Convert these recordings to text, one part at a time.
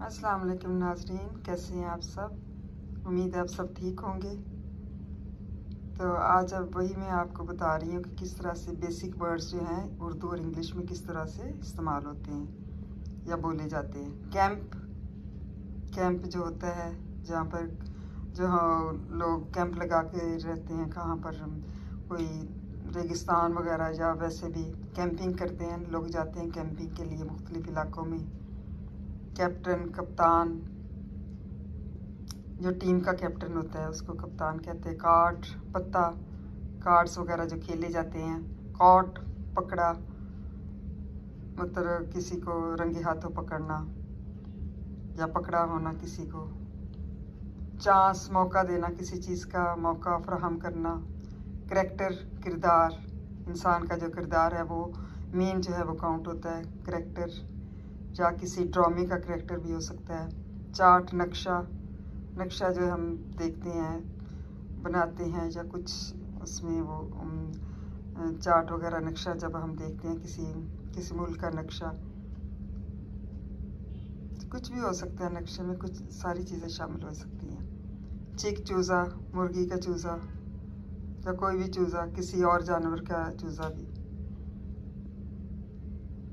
अस्सलाम वालेकुम नाजरीन, कैसे हैं आप सब। उम्मीद है आप सब ठीक होंगे। तो आज अब वही मैं आपको बता रही हूँ कि किस तरह से बेसिक वर्ड्स जो हैं उर्दू और इंग्लिश में किस तरह से इस्तेमाल होते हैं या बोले जाते हैं। कैंप जो होता है, जहाँ पर जो लोग कैंप लगा के रहते हैं, कहाँ पर कोई रेगिस्तान वगैरह या वैसे भी कैंपिंग करते हैं, लोग जाते हैं कैंपिंग के लिए मुख्तलिफ इलाकों में। कैप्टन, कप्तान, जो टीम का कैप्टन होता है उसको कप्तान कहते हैं। कार्ड, पत्ता, कार्ड्स वगैरह जो खेले जाते हैं। कॉट, पकड़ा, मतलब किसी को रंगे हाथों पकड़ना या पकड़ा होना किसी को। चांस, मौका देना, किसी चीज़ का मौका फराहम करना। करैक्टर, किरदार, इंसान का जो किरदार है वो मेन जो है वो काउंट होता है करैक्टर, या किसी ड्रामे का करैक्टर भी हो सकता है। चार्ट, नक्शा जो हम देखते हैं, बनाते हैं, या कुछ उसमें वो चार्ट वगैरह नक्शा जब हम देखते हैं किसी मुल्क का नक्शा, कुछ भी हो सकता है नक्शे में, कुछ सारी चीज़ें शामिल हो सकती हैं। चिक, चूज़ा, मुर्गी का चूज़ा या कोई भी चूज़ा, किसी और जानवर का चूज़ा भी।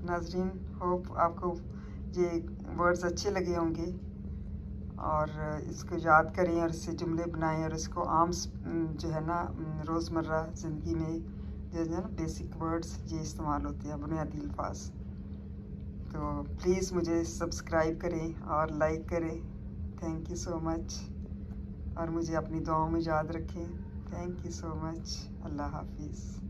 नाजरीन, होप आपको ये वर्ड्स अच्छे लगे होंगे और इसको याद करें और इससे जुमले बनाएं और इसको आम जो है ना रोज़मर्रा ज़िंदगी में जो है ना बेसिक वर्ड्स ये इस्तेमाल होते हैं, बुनियादी अल्फाज। तो प्लीज़ मुझे सब्सक्राइब करें और लाइक करें। थैंक यू सो मच, और मुझे अपनी दुआओं में याद रखें। Thank you so much. अल्लाह हाफिज़।